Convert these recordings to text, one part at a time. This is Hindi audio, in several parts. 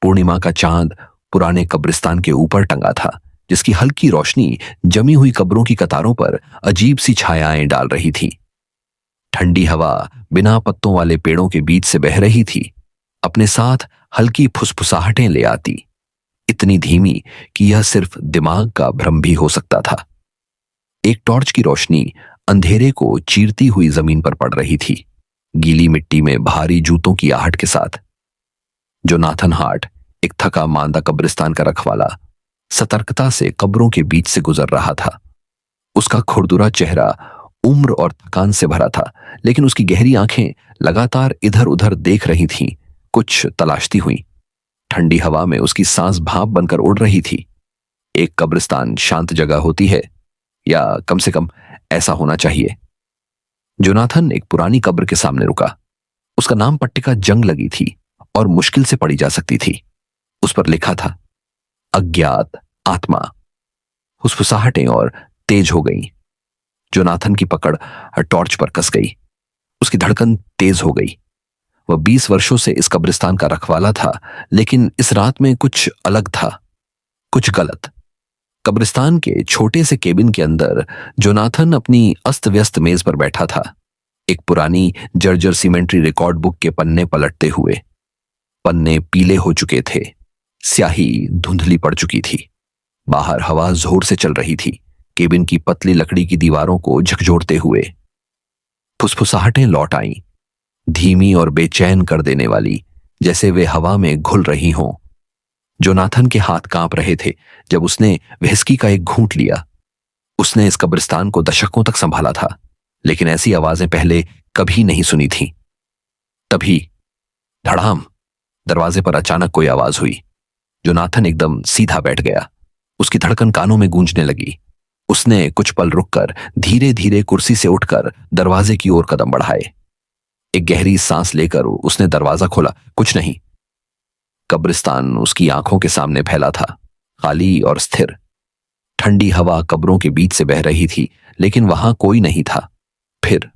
पूर्णिमा का चांद पुराने कब्रिस्तान के ऊपर टंगा था, जिसकी हल्की रोशनी जमी हुई कब्रों की कतारों पर अजीब सी छायाएं डाल रही थी। ठंडी हवा बिना पत्तों वाले पेड़ों के बीच से बह रही थी, अपने साथ हल्की फुसफुसाहटें ले आती, इतनी धीमी कि यह सिर्फ दिमाग का भ्रम भी हो सकता था। एक टॉर्च की रोशनी अंधेरे को चीरती हुई जमीन पर पड़ रही थी, गीली मिट्टी में भारी जूतों की आहट के साथ। जोनाथन हार्ट, एक थका मांदा कब्रिस्तान का रखवाला, सतर्कता से कब्रों के बीच से गुजर रहा था। उसका खुरदुरा चेहरा उम्र और थकान से भरा था, लेकिन उसकी गहरी आंखें लगातार इधर उधर देख रही थीं, कुछ तलाशती हुई। ठंडी हवा में उसकी सांस भाप बनकर उड़ रही थी। एक कब्रिस्तान शांत जगह होती है, या कम से कम ऐसा होना चाहिए। जोनाथन एक पुरानी कब्र के सामने रुका। उसका नाम पट्टिका जंग लगी थी और मुश्किल से पढ़ी जा सकती थी। उस पर लिखा था, अज्ञात आत्मा। फुसफुसाहटें और तेज हो गईं। जोनाथन की पकड़ टॉर्च पर कस गई। उसकी धड़कन तेज हो गई। वह 20 वर्षों से इस कब्रिस्तान का रखवाला था, लेकिन इस रात में कुछ अलग था, कुछ गलत। कब्रिस्तान के छोटे से केबिन के अंदर जोनाथन अपनी अस्त व्यस्त मेज पर बैठा था, एक पुरानी जर्जर सीमेंट्री रिकॉर्ड बुक के पन्ने पलटते हुए। पन्ने पीले हो चुके थे, स्याही धुंधली पड़ चुकी थी। बाहर हवा जोर से चल रही थी, केबिन की पतली लकड़ी की दीवारों को झकझोरते हुए। फुसफुसाहटें लौट आईं, धीमी और बेचैन कर देने वाली, जैसे वे हवा में घुल रही हों। जोनाथन के हाथ कांप रहे थे जब उसने व्हिस्की का एक घूंट लिया। उसने इस कब्रिस्तान को दशकों तक संभाला था, लेकिन ऐसी आवाजें पहले कभी नहीं सुनी थी। तभी धड़ाम, दरवाजे पर अचानक कोई आवाज हुई। जोनाथन एकदम सीधा बैठ गया। उसकी धड़कन कानों में गूंजने लगी। उसने कुछ पल रुककर धीरे धीरे कुर्सी से उठकर दरवाजे की ओर कदम बढ़ाए। एक गहरी सांस लेकर उसने दरवाजा खोला। कुछ नहीं। कब्रिस्तान उसकी आंखों के सामने फैला था, खाली और स्थिर। ठंडी हवा कब्रों के बीच से बह रही थी, लेकिन वहां कोई नहीं था। फिर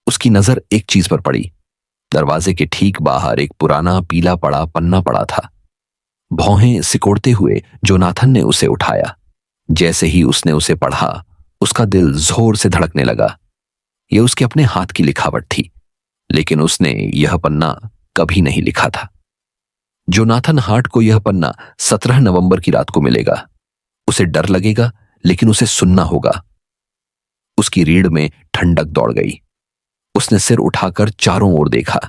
उसकी नजर एक चीज पर पड़ी। दरवाजे के ठीक बाहर एक पुराना पीला पड़ा पन्ना पड़ा था। भौहें सिकोड़ते हुए जोनाथन ने उसे उठाया। जैसे ही उसने उसे पढ़ा, उसका दिल जोर से धड़कने लगा। यह उसके अपने हाथ की लिखावट थी, लेकिन उसने यह पन्ना कभी नहीं लिखा था। जोनाथन हार्ट को यह पन्ना 17 नवंबर की रात को मिलेगा। उसे डर लगेगा, लेकिन उसे सुनना होगा। उसकी रीढ़ में ठंडक दौड़ गई। उसने सिर उठाकर चारों ओर देखा।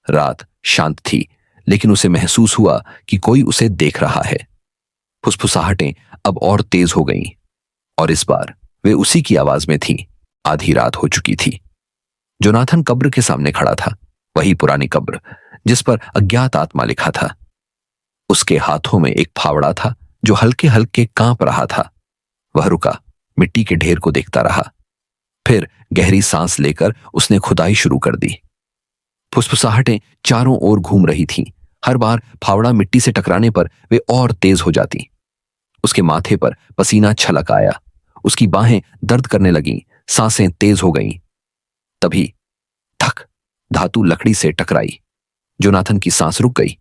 रात शांत थी, लेकिन उसे महसूस हुआ कि कोई उसे देख रहा है। फुसफुसाहटें अब और तेज हो गईं, और इस बार वे उसी की आवाज में थीं। आधी रात हो चुकी थी। जोनाथन कब्र के सामने खड़ा था, वही पुरानी कब्र जिस पर अज्ञात आत्मा लिखा था। उसके हाथों में एक फावड़ा था जो हल्के हल्के कांप रहा था। वह रुका, मिट्टी के ढेर को देखता रहा। फिर गहरी सांस लेकर उसने खुदाई शुरू कर दी। फुसफुसाहटें चारों ओर घूम रही थीं। हर बार फावड़ा मिट्टी से टकराने पर वे और तेज हो जाती। उसके माथे पर पसीना छलक आया। उसकी बाहें दर्द करने लगीं, सांसें तेज हो गईं। तभी धक, धातु लकड़ी से टकराई। जोनाथन की सांस रुक गई।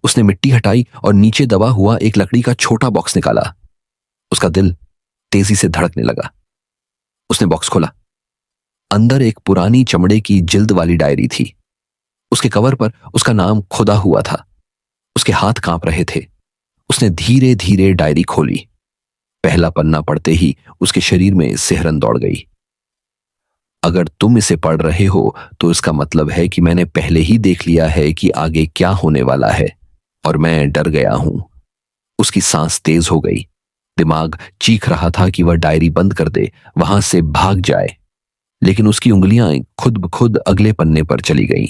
उसने मिट्टी हटाई और नीचे दबा हुआ एक लकड़ी का छोटा बॉक्स निकाला। उसका दिल तेजी से धड़कने लगा। उसने बॉक्स खोला। अंदर एक पुरानी चमड़े की जिल्द वाली डायरी थी। उसके कवर पर उसका नाम खुदा हुआ था। उसके हाथ कांप रहे थे। उसने धीरे धीरे डायरी खोली। पहला पन्ना पढ़ते ही उसके शरीर में सिहरन दौड़ गई। अगर तुम इसे पढ़ रहे हो तो इसका मतलब है कि मैंने पहले ही देख लिया है कि आगे क्या होने वाला है, और मैं डर गया हूं। उसकी सांस तेज हो गई। दिमाग चीख रहा था कि वह डायरी बंद कर दे, वहां से भाग जाए, लेकिन उसकी उंगलियां खुद ब खुद अगले पन्ने पर चली गईं।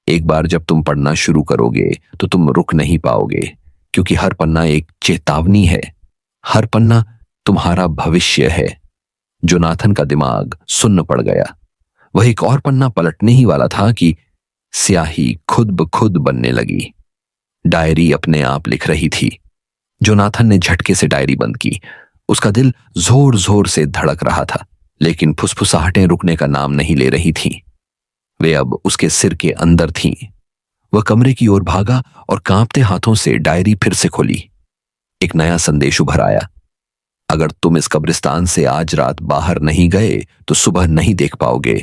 एक बार जब तुम पढ़ना शुरू करोगे तो तुम रुक नहीं पाओगे, क्योंकि हर पन्ना एक चेतावनी है। हर पन्ना तुम्हारा भविष्य है। जोनाथन का दिमाग सुन्न पड़ गया। वह एक और पन्ना पलटने ही वाला था कि स्याही खुद ब खुद बनने लगी। डायरी अपने आप लिख रही थी। जोनाथन ने झटके से डायरी बंद की। उसका दिल जोर जोर से धड़क रहा था, लेकिन फुसफुसाहटें रुकने का नाम नहीं ले रही थीं। वे अब उसके सिर के अंदर थीं। वह कमरे की ओर भागा और कांपते हाथों से डायरी फिर से खोली। एक नया संदेश उभर आया। अगर तुम इस कब्रिस्तान से आज रात बाहर नहीं गए तो सुबह नहीं देख पाओगे।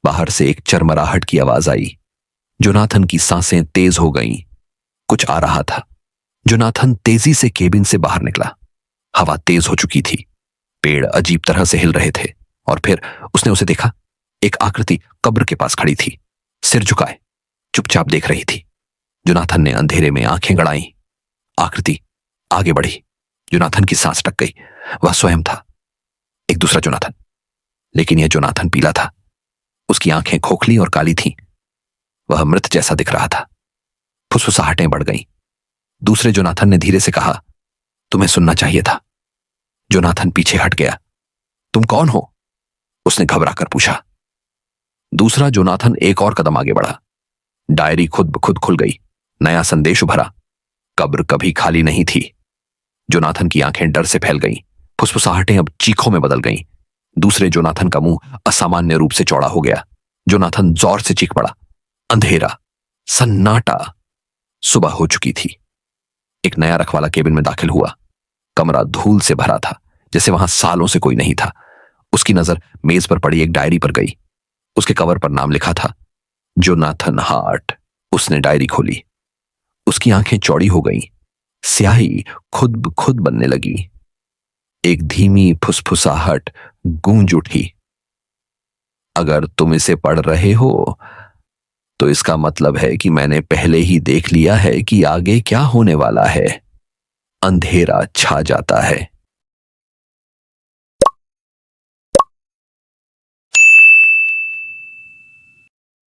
बाहर से एक चरमराहट की आवाज आई। जोनाथन की सांसें तेज हो गईं। कुछ आ रहा था। जोनाथन तेजी से केबिन से बाहर निकला। हवा तेज हो चुकी थी। पेड़ अजीब तरह से हिल रहे थे। और फिर उसने उसे देखा। एक आकृति कब्र के पास खड़ी थी, सिर झुकाए, चुपचाप देख रही थी। जोनाथन ने अंधेरे में आंखें गड़ाई। आकृति आगे बढ़ी। जोनाथन की सांस अटक गई। वह स्वयं था, एक दूसरा जोनाथन। लेकिन यह जोनाथन पीला था। उसकी आंखें खोखली और काली थीं। वह मृत जैसा दिख रहा था। फुसफुसाहटें बढ़ गईं। दूसरे जोनाथन ने धीरे से कहा, तुम्हें सुनना चाहिए था। जोनाथन पीछे हट गया। तुम कौन हो? उसने घबराकर पूछा। दूसरा जोनाथन एक और कदम आगे बढ़ा। डायरी खुद ब खुद खुल गई। नया संदेश उभरा। कब्र कभी खाली नहीं थी। जोनाथन की आंखें डर से फैल गईं। फुसफुसाहटें अब चीखों में बदल गईं। दूसरे जोनाथन का मुंह असामान्य रूप से चौड़ा हो गया। जोनाथन जोर से चीख पड़ा। अंधेरा, सन्नाटा। सुबह हो चुकी थी। एक नया रखवाला केबिन में दाखिल हुआ। कमरा धूल से भरा था, जैसे वहां सालों से कोई नहीं था। उसकी नजर मेज पर पड़ी एक डायरी पर गई। उसके कवर पर नाम लिखा था, जोनाथन हार्ट। उसने डायरी खोली। उसकी आंखें चौड़ी हो गईं। स्याही खुद ब खुद बनने लगी। एक धीमी फुसफुसाहट गूंज उठी। अगर तुम इसे पढ़ रहे हो तो इसका मतलब है कि मैंने पहले ही देख लिया है कि आगे क्या होने वाला है। अंधेरा छा जाता है।